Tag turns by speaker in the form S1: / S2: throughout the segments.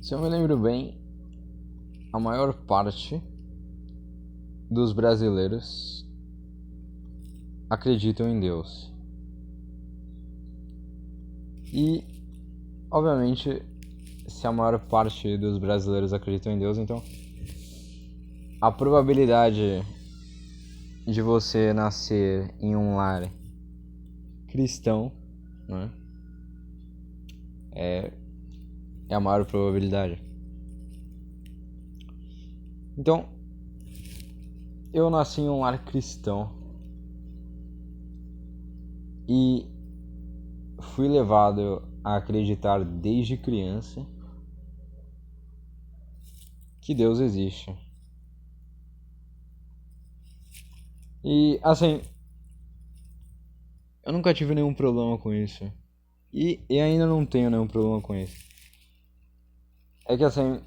S1: Se eu me lembro bem, a maior parte dos brasileiros acreditam em Deus. E, obviamente, se a maior parte dos brasileiros acreditam em Deus, então a probabilidade de você nascer em um lar cristão, né, é a maior probabilidade. Então, eu nasci em um lar cristão e fui levado a acreditar desde criança que Deus existe. E assim, eu nunca tive nenhum problema com isso. E ainda não tenho nenhum problema com isso. É que assim,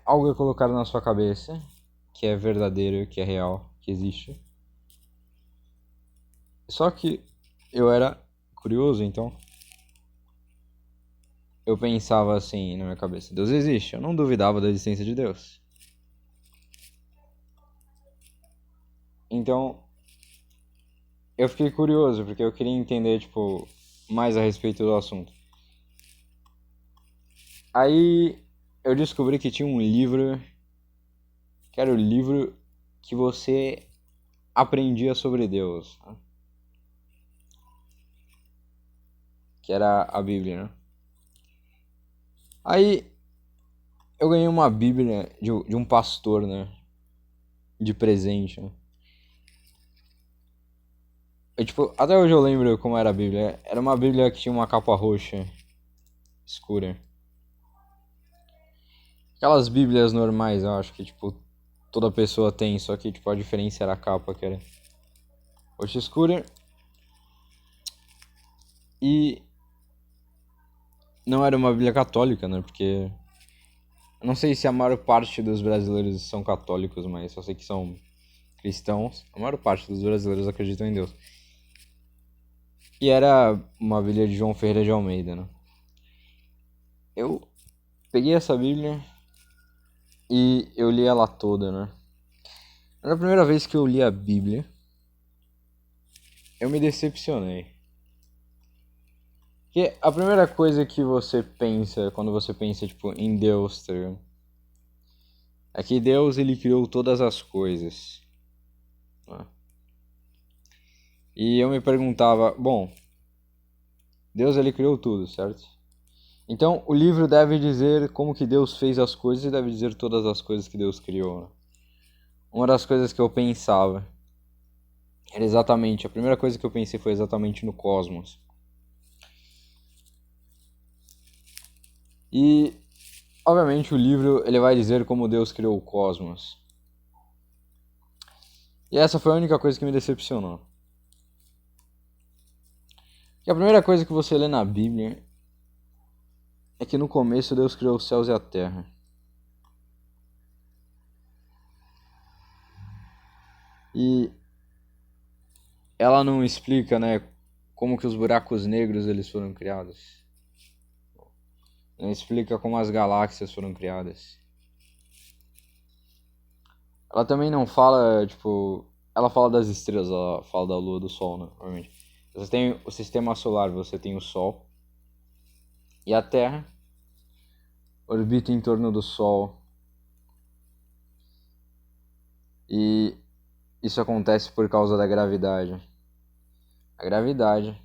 S1: algo é colocado na sua cabeça que é verdadeiro, que é real, que existe. Só que eu era curioso, então eu pensava assim na minha cabeça: Deus existe. Eu não duvidava da existência de Deus. Então eu fiquei curioso porque eu queria entender, tipo, mais a respeito do assunto. Aí eu descobri que tinha um livro, que era o livro que você aprendia sobre Deus, né? Que era a Bíblia, né? Aí eu ganhei uma Bíblia de um pastor, né? De presente, né? E, tipo, até hoje eu lembro como era a Bíblia. Era uma Bíblia que tinha uma capa roxa, escura. Aquelas Bíblias normais, eu acho que, tipo, toda pessoa tem, só que, tipo, a diferença era a capa, que era roxa escura. E não era uma Bíblia católica, né? Porque eu não sei se a maior parte dos brasileiros são católicos, mas só sei que são cristãos. A maior parte dos brasileiros acreditam em Deus. E era uma Bíblia de João Ferreira de Almeida, né? Eu peguei essa Bíblia e eu li ela toda, né? Na primeira vez que eu li a Bíblia, eu me decepcionei. Porque a primeira coisa que você pensa quando você pensa, tipo, em Deus, tá ligado? É que Deus, ele criou todas as coisas, né? E eu me perguntava, bom, Deus, ele criou tudo, certo? Então, o livro deve dizer como que Deus fez as coisas e deve dizer todas as coisas que Deus criou, né? Uma das coisas que eu pensava era exatamente, a primeira coisa que eu pensei foi exatamente no cosmos. E, obviamente, o livro ele vai dizer como Deus criou o cosmos. E essa foi a única coisa que me decepcionou. E a primeira coisa que você lê na Bíblia é que no começo Deus criou os céus e a terra. E ela não explica, né, como que os buracos negros eles foram criados. Não explica como as galáxias foram criadas. Ela também não fala, tipo, ela fala das estrelas, ela fala da lua, do sol, né, normalmente. Você tem o sistema solar, você tem o sol e a Terra orbita em torno do sol. E isso acontece por causa da gravidade. A gravidade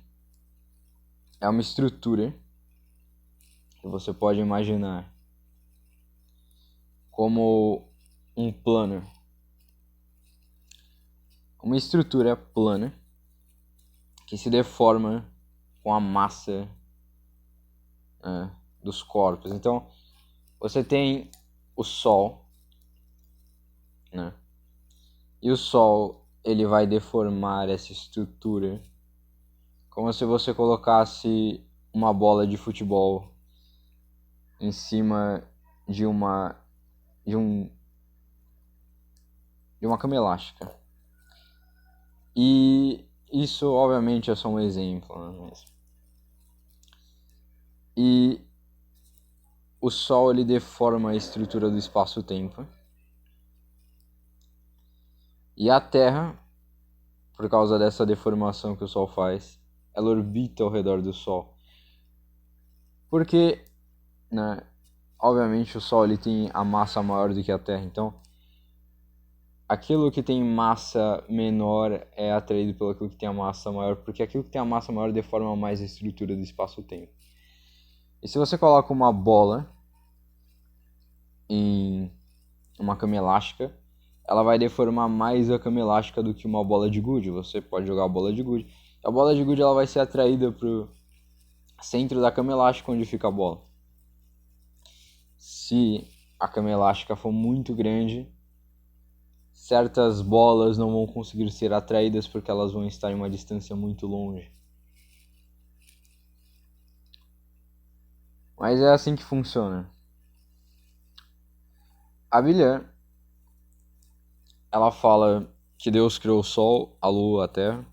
S1: é uma estrutura que você pode imaginar como um plano. Uma estrutura plana que se deforma com a massa, né, dos corpos. Então, você tem o Sol, né? E o Sol, ele vai deformar essa estrutura como se você colocasse uma bola de futebol em cima de uma de um de uma cama elástica. E isso obviamente é só um exemplo, né? E o Sol ele deforma a estrutura do espaço-tempo. E a Terra, por causa dessa deformação que o Sol faz, ela orbita ao redor do Sol. Porque, né, obviamente o Sol ele tem a massa maior do que a Terra, então aquilo que tem massa menor é atraído pelo aquilo que tem a massa maior, porque aquilo que tem a massa maior deforma mais a estrutura do espaço-tempo. E se você coloca uma bola em uma cama elástica, ela vai deformar mais a cama elástica do que uma bola de gude. Você pode jogar a bola de gude. A bola de gude ela vai ser atraída para o centro da cama elástica onde fica a bola. Se a cama elástica for muito grande, certas bolas não vão conseguir ser atraídas porque elas vão estar em uma distância muito longe. Mas é assim que funciona. A Bíblia, ela fala que Deus criou o Sol, a Lua, a Terra.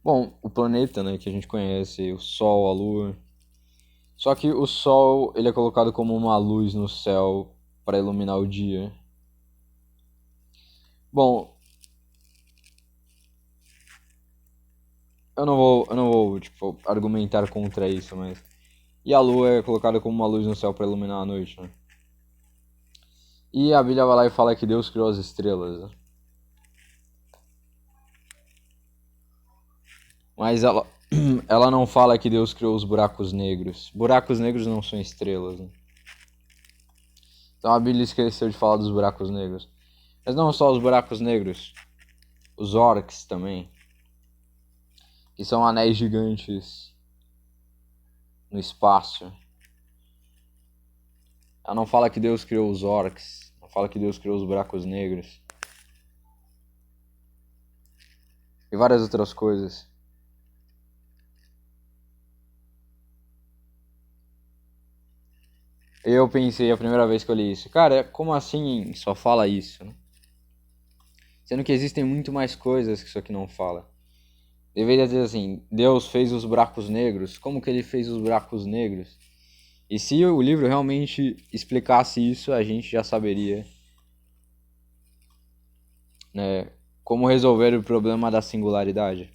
S1: Bom, o planeta, né, que a gente conhece, o Sol, a Lua. Só que o Sol, ele é colocado como uma luz no céu para iluminar o dia. Bom, eu não vou tipo, argumentar contra isso, mas... E a Lua é colocada como uma luz no céu para iluminar a noite, né? E a Bíblia vai lá e fala que Deus criou as estrelas, né? Mas ela não fala que Deus criou os buracos negros. Buracos negros não são estrelas, né? Então a Bíblia esqueceu de falar dos buracos negros. Mas não só os buracos negros, os orcs também, que são anéis gigantes no espaço. Ela não fala que Deus criou os orcs, não fala que Deus criou os buracos negros. E várias outras coisas. Eu pensei a primeira vez que eu li isso, cara, como assim só fala isso, né? Sendo que existem muito mais coisas que isso aqui não fala. Deveria dizer assim, Deus fez os buracos negros, como que ele fez os buracos negros? E se o livro realmente explicasse isso, a gente já saberia, né, como resolver o problema da singularidade.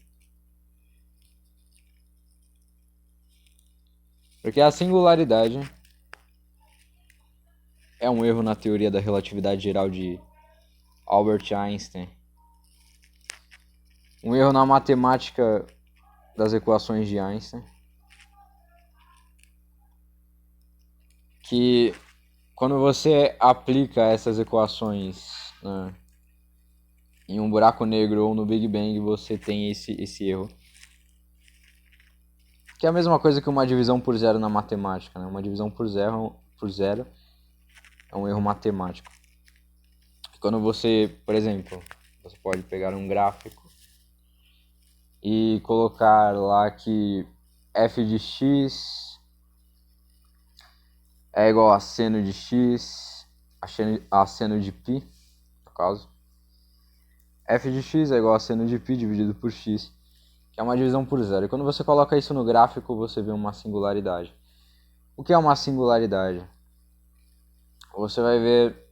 S1: Porque a singularidade é um erro na teoria da relatividade geral de Albert Einstein. Um erro na matemática das equações de Einstein. Que quando você aplica essas equações, né, em um buraco negro ou no Big Bang, você tem esse erro. Que é a mesma coisa que uma divisão por zero na matemática, né? Uma divisão por zero é um erro matemático. Quando você, por exemplo, você pode pegar um gráfico e colocar lá que f de x é igual a seno de x, a seno de π, no caso. F de x é igual a seno de π dividido por x, que é uma divisão por zero. E quando você coloca isso no gráfico, você vê uma singularidade. O que é uma singularidade? Você vai ver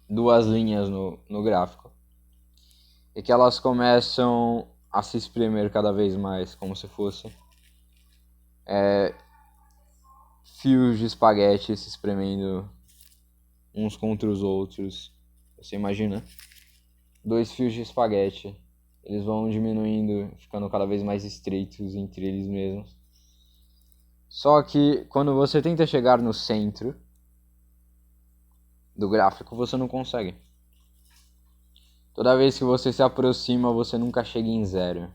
S1: duas linhas no gráfico e que elas começam a se espremer cada vez mais, como se fosse fios de espaguete se espremendo uns contra os outros. Você imagina? Dois fios de espaguete, eles vão diminuindo, ficando cada vez mais estreitos entre eles mesmos. Só que quando você tenta chegar no centro do gráfico, você não consegue. Toda vez que você se aproxima, você nunca chega em zero.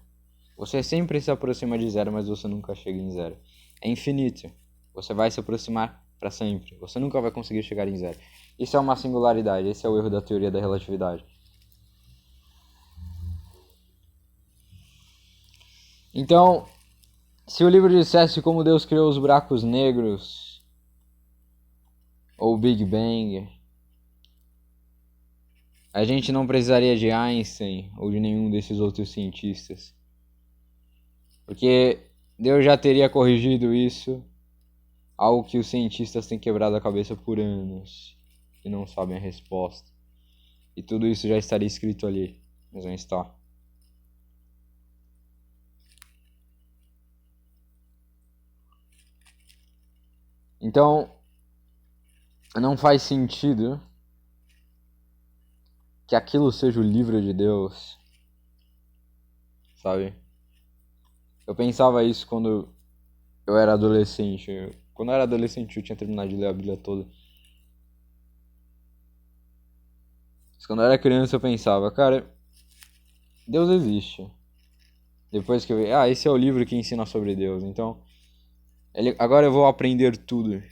S1: Você sempre se aproxima de zero, mas você nunca chega em zero. É infinito. Você vai se aproximar para sempre. Você nunca vai conseguir chegar em zero. Isso é uma singularidade. Esse é o erro da teoria da relatividade. Então, se o livro dissesse como Deus criou os buracos negros, ou o Big Bang, a gente não precisaria de Einstein ou de nenhum desses outros cientistas. Porque Deus já teria corrigido isso, algo que os cientistas têm quebrado a cabeça por anos e não sabem a resposta. E tudo isso já estaria escrito ali, mas não está. Então, não faz sentido que aquilo seja o livro de Deus, sabe? Eu pensava isso quando eu era adolescente. Quando eu era adolescente eu tinha terminado de ler a Bíblia toda. Mas quando eu era criança eu pensava, cara, Deus existe. Depois que eu vi, esse é o livro que ensina sobre Deus. Então, agora eu vou aprender tudo.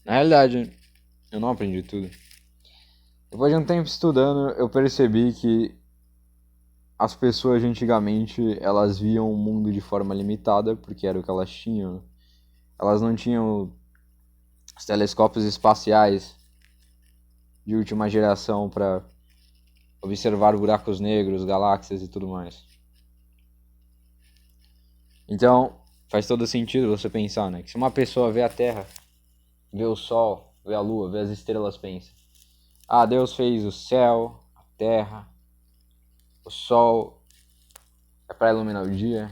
S1: Na realidade, eu não aprendi tudo. Depois de um tempo estudando, eu percebi que as pessoas de antigamente, elas viam o mundo de forma limitada, porque era o que elas tinham. Elas não tinham os telescópios espaciais de última geração para observar buracos negros, galáxias e tudo mais. Então, faz todo sentido você pensar, né? Que se uma pessoa vê a Terra, vê o Sol, vê a Lua, vê as estrelas, pensa: Deus fez o céu, a Terra, o Sol é para iluminar o dia,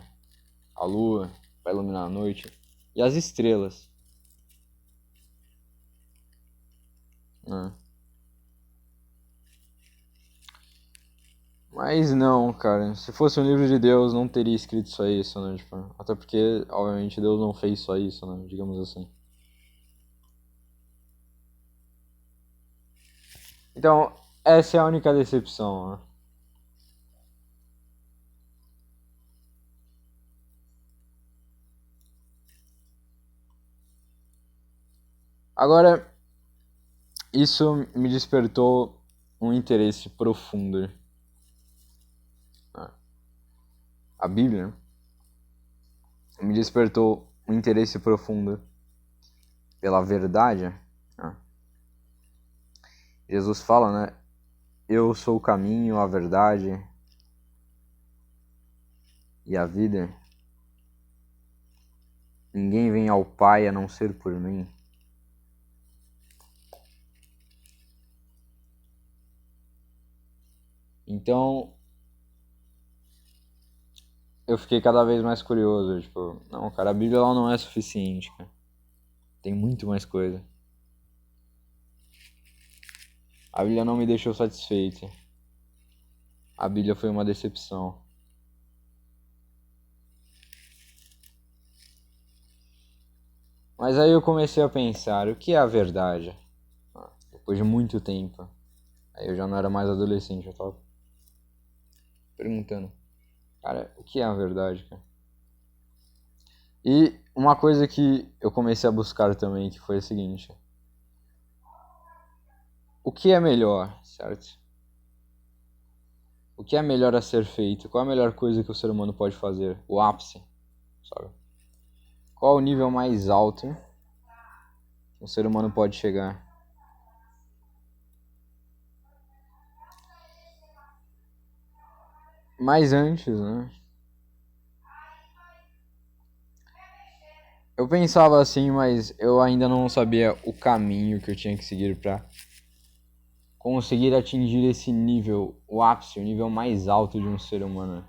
S1: a Lua para iluminar a noite e as estrelas, né? Mas não, cara. Se fosse um livro de Deus, não teria escrito só isso, né? Tipo, até porque, obviamente, Deus não fez só isso, né? Digamos assim. Então, essa é a única decepção, né? Agora, isso me despertou um interesse profundo. A Bíblia me despertou um interesse profundo pela verdade. Jesus fala, né? Eu sou o caminho, a verdade e a vida. Ninguém vem ao Pai a não ser por mim. Então, eu fiquei cada vez mais curioso. Tipo, não, cara, a Bíblia ela não é suficiente, cara. Tem muito mais coisa. A Bíblia não me deixou satisfeito. A Bíblia foi uma decepção. Mas aí eu comecei a pensar, o que é a verdade? Depois de muito tempo. Aí eu já não era mais adolescente, eu tava perguntando, cara, o que é a verdade, cara? E uma coisa que eu comecei a buscar também, que foi a seguinte: o que é melhor, certo? O que é melhor a ser feito? Qual é a melhor coisa que o ser humano pode fazer? O ápice, sabe? Qual o nível mais alto que o ser humano pode chegar? Mas antes, né? Eu pensava assim, mas eu ainda não sabia o caminho que eu tinha que seguir pra conseguir atingir esse nível, o ápice, o nível mais alto de um ser humano.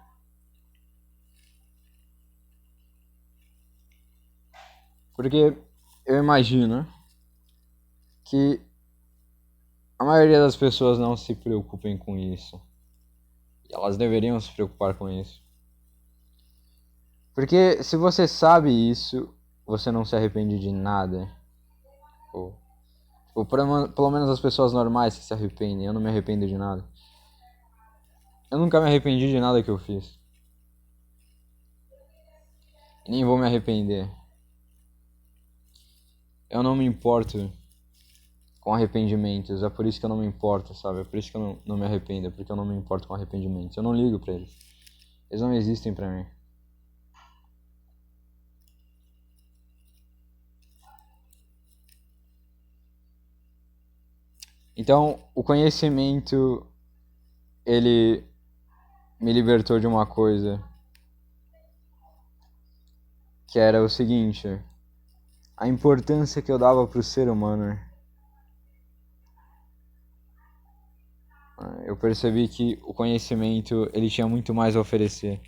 S1: Porque eu imagino que a maioria das pessoas não se preocupem com isso. E elas deveriam se preocupar com isso. Porque se você sabe isso, você não se arrepende de nada. Ou pelo menos as pessoas normais que se arrependem. Eu não me arrependo de nada. Eu nunca me arrependi de nada que eu fiz. E nem vou me arrepender. Eu não me importo com arrependimentos. É por isso que eu não me importo, sabe? É por isso que eu não me arrependo. É porque eu não me importo com arrependimentos. Eu não ligo pra eles. Eles não existem pra mim. Então, o conhecimento, ele me libertou de uma coisa que era o seguinte: a importância que eu dava pro ser humano. Eu percebi que o conhecimento ele tinha muito mais a oferecer.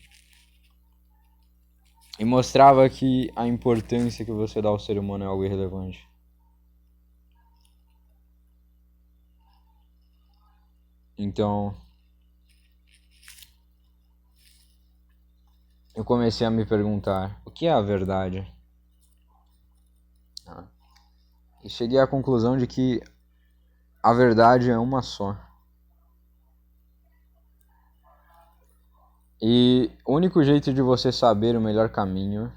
S1: E mostrava que a importância que você dá ao ser humano é algo irrelevante. Então, eu comecei a me perguntar: o que é a verdade? E cheguei à conclusão de que a verdade é uma só. E o único jeito de você saber o melhor caminho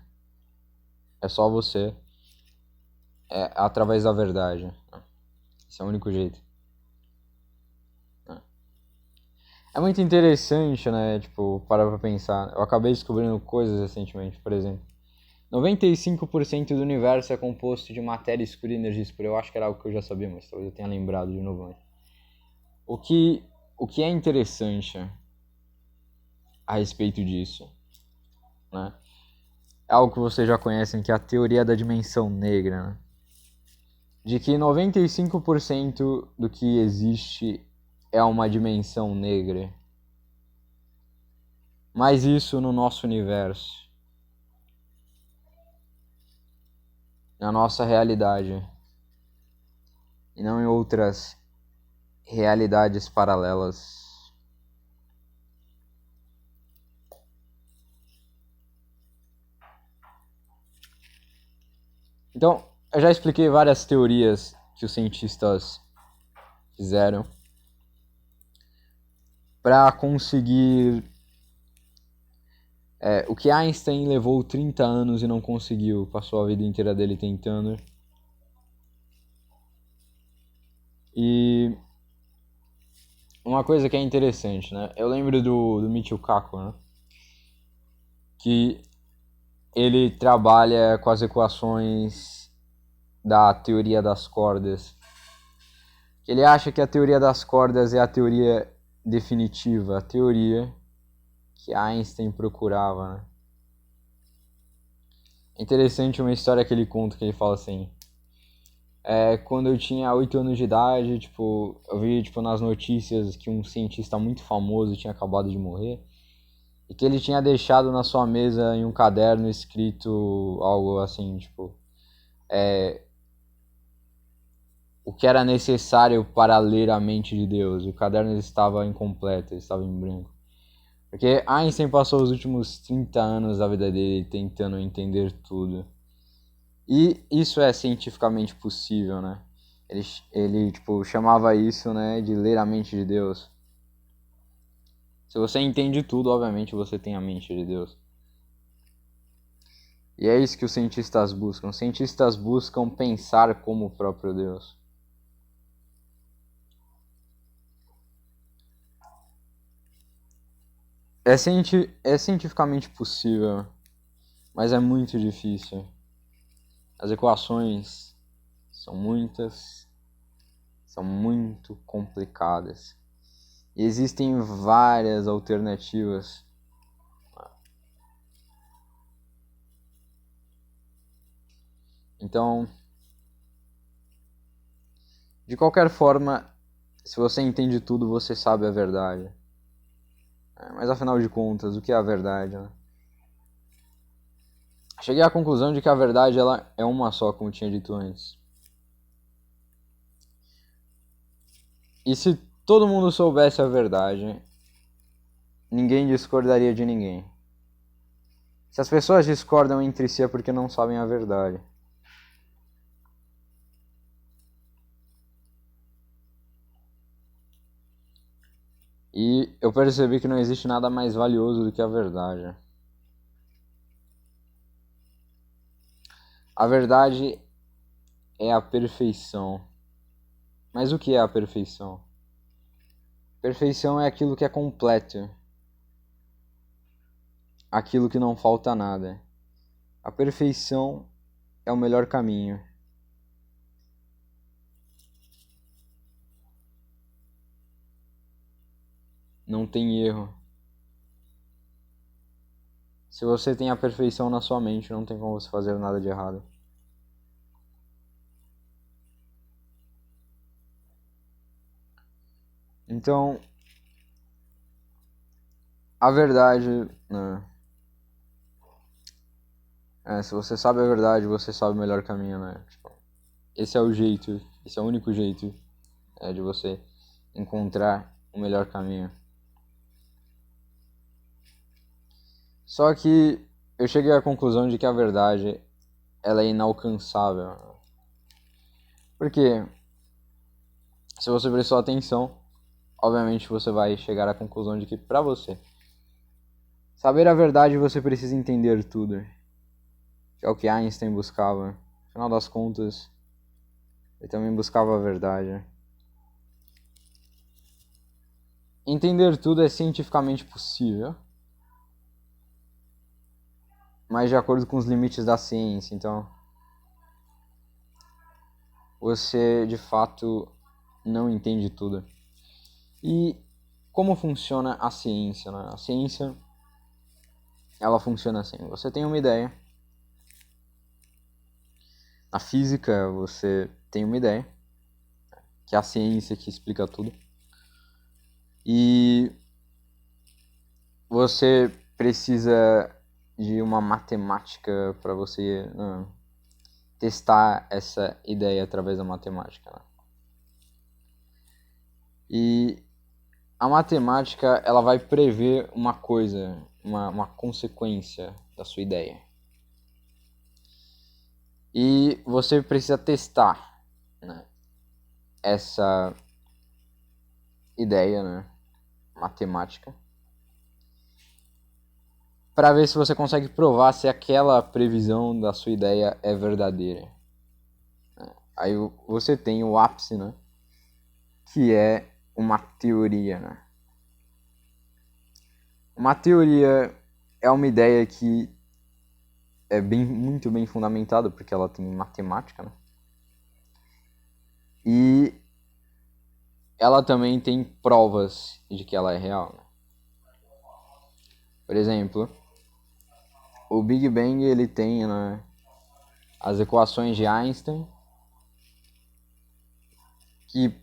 S1: é só você, através da verdade. Esse é o único jeito. É muito interessante, né? Tipo, parar pra pensar. Eu acabei descobrindo coisas recentemente, por exemplo. 95% do universo é composto de matéria escura e energia escura. Eu acho que era algo que eu já sabia, mas talvez eu tenha lembrado de novo antes. O que é interessante a respeito disso, né? É algo que vocês já conhecem, que é a teoria da dimensão negra, né? De que 95% do que existe é uma dimensão negra. Mas isso no nosso universo, na nossa realidade, e não em outras realidades paralelas. Então, eu já expliquei várias teorias que os cientistas fizeram para conseguir o que Einstein levou 30 anos e não conseguiu, passou a vida inteira dele tentando. E uma coisa que é interessante, né? Eu lembro do Michio Kaku, né? Que ele trabalha com as equações da teoria das cordas. Ele acha que a teoria das cordas é a teoria definitiva, a teoria que Einstein procurava, né? É interessante uma história que ele conta, que ele fala assim: quando eu tinha 8 anos de idade, tipo, eu vi tipo, nas notícias que um cientista muito famoso tinha acabado de morrer e que ele tinha deixado na sua mesa em um caderno escrito algo assim, tipo, o que era necessário para ler a mente de Deus. O caderno estava incompleto, ele estava em branco. Porque Einstein passou os últimos 30 anos da vida dele tentando entender tudo. E isso é cientificamente possível, né? Ele tipo, chamava isso, né, de ler a mente de Deus. Se você entende tudo, obviamente você tem a mente de Deus. E é isso que os cientistas buscam. Os cientistas buscam pensar como o próprio Deus. É cientificamente possível, mas é muito difícil. As equações são muitas, são muito complicadas. E existem várias alternativas. Então, de qualquer forma, se você entende tudo, você sabe a verdade. Mas afinal de contas, o que é a verdade, né? Cheguei à conclusão de que a verdade ela é uma só, como tinha dito antes. E se todo mundo soubesse a verdade, ninguém discordaria de ninguém. Se as pessoas discordam entre si é porque não sabem a verdade. E eu percebi que não existe nada mais valioso do que a verdade. A verdade é a perfeição. Mas o que é a perfeição? Perfeição é aquilo que é completo. Aquilo que não falta nada. A perfeição é o melhor caminho. Não tem erro. Se você tem a perfeição na sua mente, não tem como você fazer nada de errado. Então, a verdade, né? Se você sabe a verdade, você sabe o melhor caminho, né? Tipo, esse é o jeito, esse é o único jeito de você encontrar o melhor caminho. Só que eu cheguei à conclusão de que a verdade ela é inalcançável. Porque se você prestou atenção, obviamente você vai chegar à conclusão de que para você saber a verdade você precisa entender tudo. Que é o que Einstein buscava. No final das contas, ele também buscava a verdade. Entender tudo é cientificamente possível, mas de acordo com os limites da ciência. Então, você de fato não entende tudo. E como funciona a ciência, né? A ciência, ela funciona assim. Você tem uma ideia. Na física, você tem uma ideia, que é a ciência que explica tudo. E você precisa de uma matemática para você testar essa ideia através da matemática, né? E a matemática, ela vai prever uma coisa, uma consequência da sua ideia. E você precisa testar, né, essa ideia, né, matemática, para ver se você consegue provar se aquela previsão da sua ideia é verdadeira. Aí você tem o ápice, né, que é uma teoria, né? Uma teoria é uma ideia que é muito bem fundamentada, porque ela tem matemática, né? E ela também tem provas de que ela é real, né? Por exemplo, o Big Bang ele tem, né, as equações de Einstein, que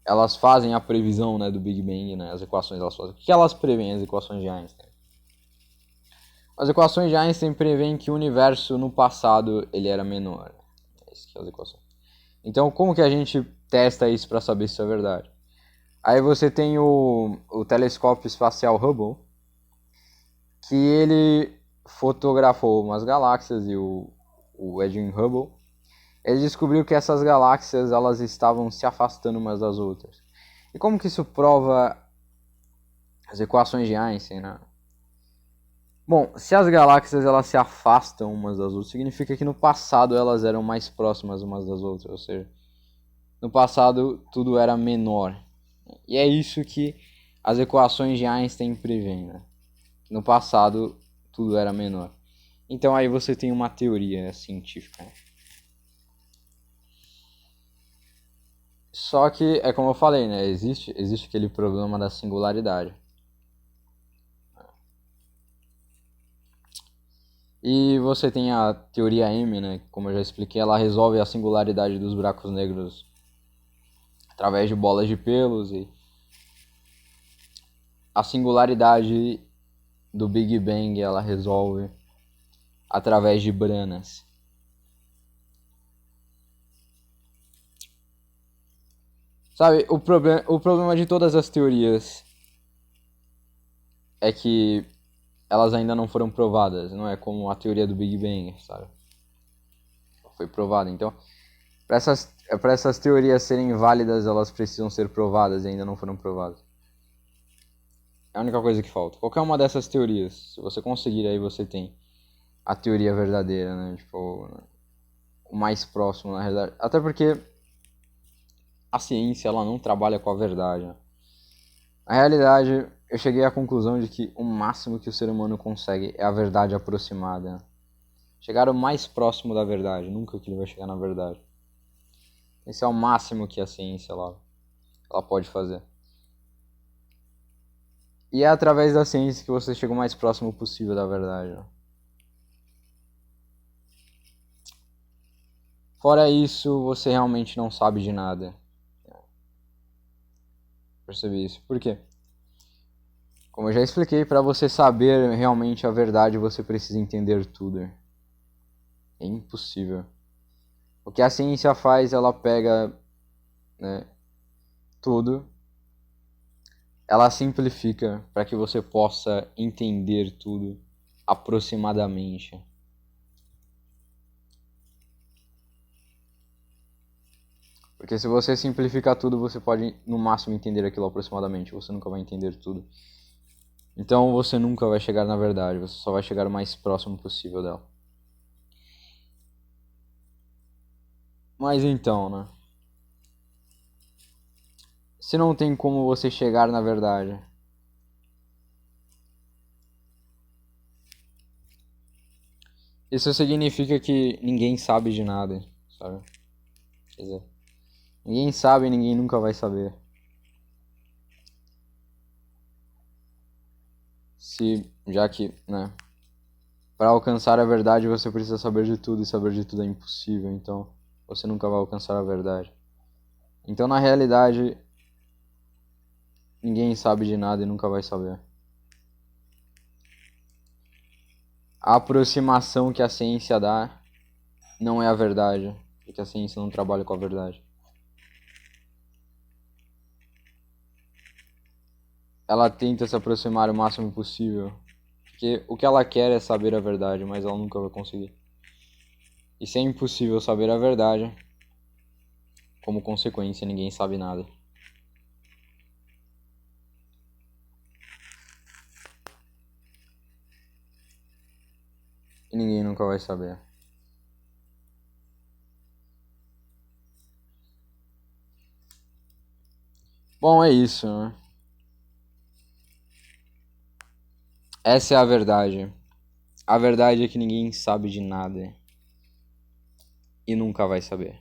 S1: elas fazem a previsão, né, do Big Bang, né? As equações elas fazem. O que elas preveem, as equações de Einstein? As equações de Einstein preveem que o universo no passado ele era menor. Essas que são as equações. Então, como que a gente testa isso para saber se isso é verdade? Aí você tem o telescópio espacial Hubble, que ele fotografou umas galáxias, e o Edwin Hubble, ele descobriu que essas galáxias elas estavam se afastando umas das outras. E como que isso prova as equações de Einstein, né? Bom, se as galáxias elas se afastam umas das outras, significa que no passado elas eram mais próximas umas das outras, ou seja, no passado tudo era menor. E é isso que as equações de Einstein prevêem, né? No passado tudo era menor. Então aí você tem uma teoria científica, né? Só que é como eu falei, né? Existe aquele problema da singularidade. E você tem a teoria M, né? Como eu já expliquei, ela resolve a singularidade dos buracos negros através de bolas de pelos, e a singularidade do Big Bang ela resolve através de branas. Sabe, o problema de todas as teorias é que elas ainda não foram provadas, não é como a teoria do Big Bang, sabe? Foi provada, então para essas teorias serem válidas, elas precisam ser provadas e ainda não foram provadas. É a única coisa que falta. Qualquer uma dessas teorias, se você conseguir, aí você tem a teoria verdadeira, né? Tipo, o mais próximo, na realidade. Até porque a ciência, ela não trabalha com a verdade, né? Na realidade, eu cheguei à conclusão de que o máximo que o ser humano consegue é a verdade aproximada, né? Chegar o mais próximo da verdade, nunca que ele vai chegar na verdade. Esse é o máximo que a ciência ela pode fazer. E é através da ciência que você chega o mais próximo possível da verdade, né? Fora isso, você realmente não sabe de nada. Percebi isso. Por quê? Como eu já expliquei, para você saber realmente a verdade, você precisa entender tudo. É impossível. O que a ciência faz, ela pega, né, tudo, ela simplifica para que você possa entender tudo aproximadamente. Porque se você simplificar tudo, você pode no máximo entender aquilo aproximadamente. Você nunca vai entender tudo. Então você nunca vai chegar na verdade, você só vai chegar o mais próximo possível dela. Mas então, né? Se não tem como você chegar na verdade, isso significa que ninguém sabe de nada, sabe? Quer dizer, ninguém sabe e ninguém nunca vai saber. Já que, né? Para alcançar a verdade você precisa saber de tudo e saber de tudo é impossível, então você nunca vai alcançar a verdade. Então na realidade, ninguém sabe de nada e nunca vai saber. A aproximação que a ciência dá não é a verdade, porque a ciência não trabalha com a verdade. Ela tenta se aproximar o máximo possível, porque o que ela quer é saber a verdade, mas ela nunca vai conseguir. E se é impossível saber a verdade, como consequência, ninguém sabe nada. E ninguém nunca vai saber. Bom, é isso, né? Essa é a verdade. A verdade é que ninguém sabe de nada. E nunca vai saber.